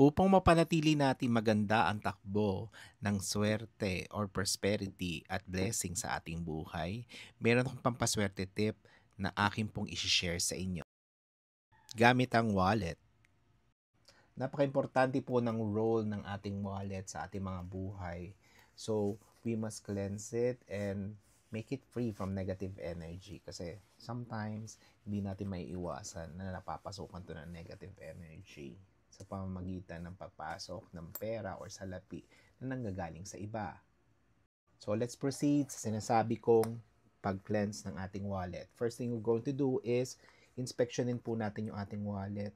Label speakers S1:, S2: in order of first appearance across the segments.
S1: Upang mapanatili natin maganda ang takbo ng swerte or prosperity at blessing sa ating buhay, meron akong pampaswerte tip na akin pong isi-share sa inyo. Gamit ang wallet. Napaka-importante po ng role ng ating wallet sa ating mga buhay. So, we must cleanse it and make it free from negative energy. Kasi sometimes, hindi natin maiiwasan na napapasukan to ng negative energy sa pamamagitan ng pagpasok ng pera or salapi na nanggagaling sa iba. So, let's proceed sa sinasabi kong pag-cleanse ng ating wallet. First thing we're going to do is inspectionin po natin yung ating wallet.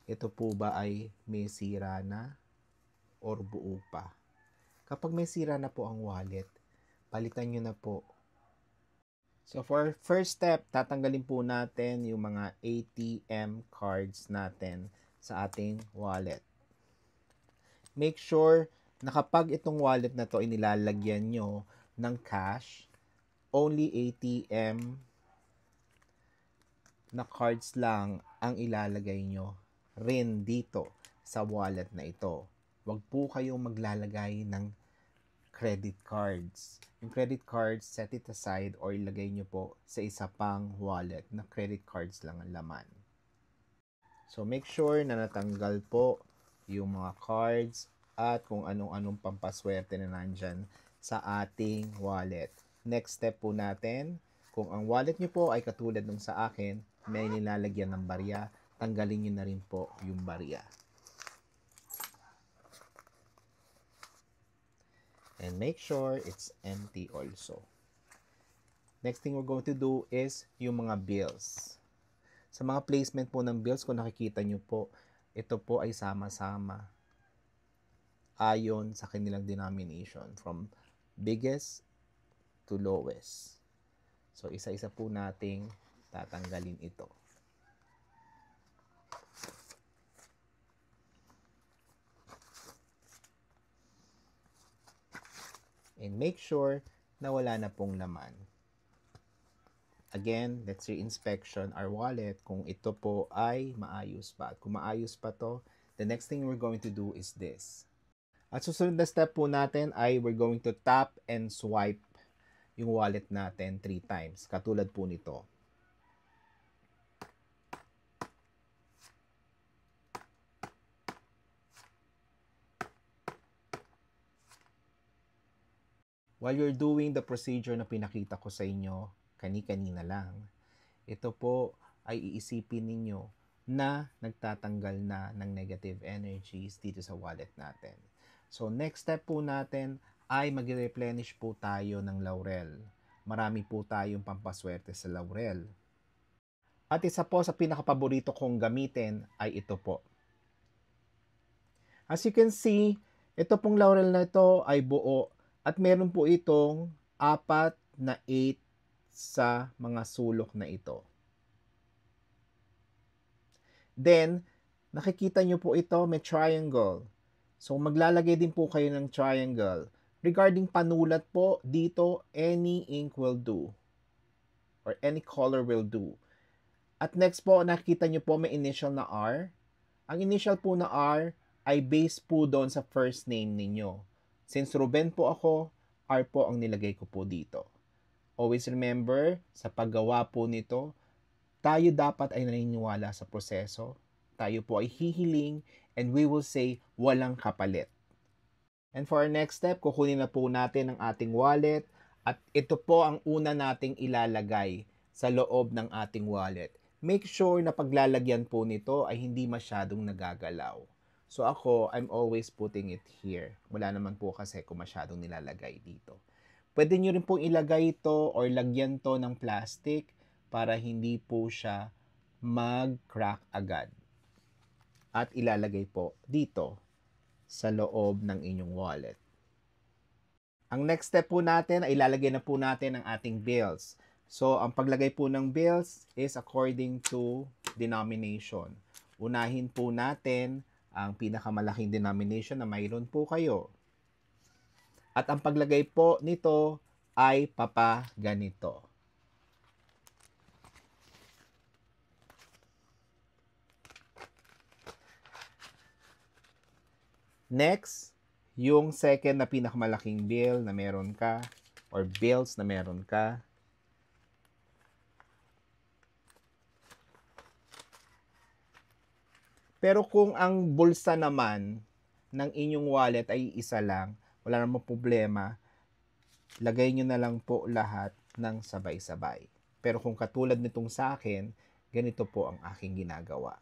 S1: Ito po ba ay may sira na or buo pa? Kapag may sira na po ang wallet, palitan nyo na po. So for first step, tatanggalin po natin yung mga ATM cards natin sa ating wallet. Make sure na kapag itong wallet na to inilalagyan nyo ng cash, only ATM na cards lang ang ilalagay nyo rin dito sa wallet na ito. Huwag po kayong maglalagay ng credit cards. Yung credit cards, set it aside or ilagay nyo po sa isa pang wallet na credit cards lang ang laman. So make sure na natanggal po yung mga cards at kung anong-anong pampaswerte na nandyan sa ating wallet. Next step po natin, kung ang wallet nyo po ay katulad nung sa akin, may nilalagyan ng barya, tanggalin nyo na rin po yung barya. And make sure it's empty also. Next thing we're going to do is yung mga bills. Sa mga placement po ng bills, kung nakikita nyo po, ito po ay sama-sama ayon sa kanilang denomination from biggest to lowest. So, isa-isa po nating tatanggalin ito. And make sure na wala na pong laman. Again, let's re-inspection our wallet kung ito po ay maayos pa. At kung maayos pa to, the next thing we're going to do is this. At susunod na step po natin ay we're going to tap and swipe yung wallet natin 3 times. Katulad po nito. While you're doing the procedure na pinakita ko sa inyo, kani-kanina lang, ito po ay iisipin ninyo na nagtatanggal na ng negative energies dito sa wallet natin. So next step po natin ay mag-replenish po tayo ng laurel. Marami po tayong pampaswerte sa laurel. At isa po sa pinakapaborito kong gamitin ay ito po. As you can see, ito pong laurel na ito ay buo at meron po itong 4 na 8 sa mga sulok na ito. Then, nakikita nyo po ito, may triangle. So, maglalagay din po kayo ng triangle. Regarding panulat po, dito, any ink will do. Or any color will do. At next po, nakikita nyo po may initial na R. Ang initial po na R ay based po doon sa first name ninyo. Since Ruben po ako, R po ang nilagay ko po dito. Always remember, sa paggawa po nito, tayo dapat ay naniniwala sa proseso. Tayo po ay hihiling and we will say walang kapalit. And for our next step, kukunin na po natin ang ating wallet at ito po ang una nating ilalagay sa loob ng ating wallet. Make sure na paglalagyan po nito ay hindi masyadong nagagalaw. So ako, I'm always putting it here. Wala naman po kasi kung masyadong nilalagay dito. Pwede nyo rin pong ilagay ito or lagyan to ng plastic para hindi po siya mag-crack agad. At ilalagay po dito sa loob ng inyong wallet. Ang next step po natin ay ilalagay na po natin ang ating bills. So, ang paglagay po ng bills is according to denomination. Unahin po natin ang pinakamalaking denomination na mayroon po kayo. At ang paglagay po nito ay papaganito. Next, yung second na pinakamalaking bill na meron ka or bills na meron ka. Pero kung ang bulsa naman ng inyong wallet ay isa lang, wala namang problema, lagay nyo na lang po lahat ng sabay-sabay. Pero kung katulad nitong sa akin, ganito po ang aking ginagawa.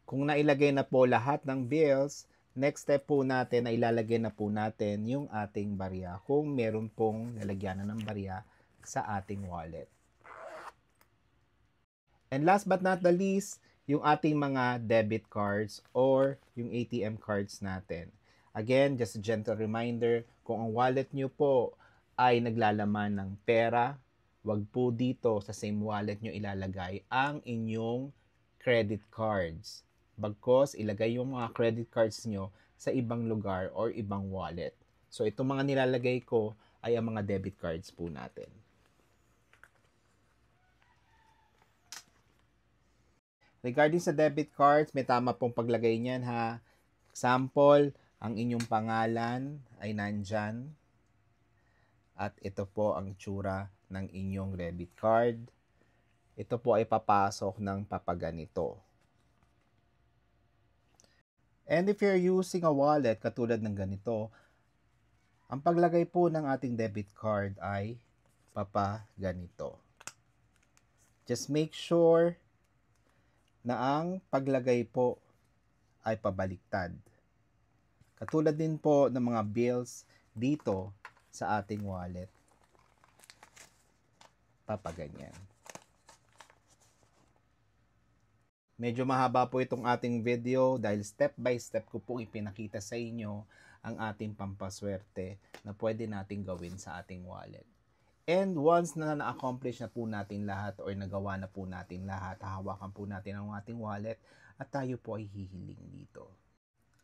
S1: Kung nailagay na po lahat ng bills, next step po natin ay ilalagay na po natin yung ating barya kung meron pong lalagyanan ng barya sa ating wallet. And last but not the least, yung ating mga debit cards or yung ATM cards natin. Again, just a gentle reminder, kung ang wallet nyo po ay naglalaman ng pera, wag po dito sa same wallet nyo ilalagay ang inyong credit cards. Bagkos, ilagay yung mga credit cards nyo sa ibang lugar or ibang wallet. So, itong mga nilalagay ko ay ang mga debit cards po natin. Regarding sa debit cards, may tama pong paglagay niyan ha. Example, ang inyong pangalan ay nandyan. At ito po ang itsura ng inyong debit card. Ito po ay papasok ng papaganito. And if you're using a wallet katulad ng ganito, ang paglagay po ng ating debit card ay papaganito. Just make sure na ang paglagay po ay pabaliktad. Katulad din po ng mga bills dito sa ating wallet. Papaganyan. Medyo mahaba po itong ating video dahil step by step ko pong ipinakita sa inyo ang ating pampaswerte na pwede nating gawin sa ating wallet. And once na na-accomplish na po natin lahat or nagawa na po natin lahat, hahawakan po natin ang ating wallet at tayo po ay hihiling dito.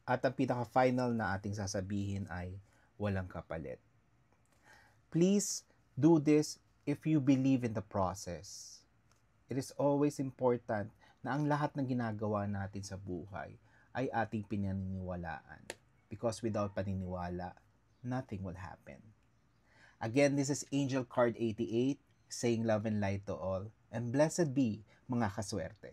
S1: At ang pinaka-final na ating sasabihin ay walang kapalit. Please do this if you believe in the process. It is always important na ang lahat ng ginagawa natin sa buhay ay ating pinaniniwalaan. Because without paniniwala, nothing will happen. Again, this is Angel Card 88 saying love and light to all, and blessed be mga kaswerte.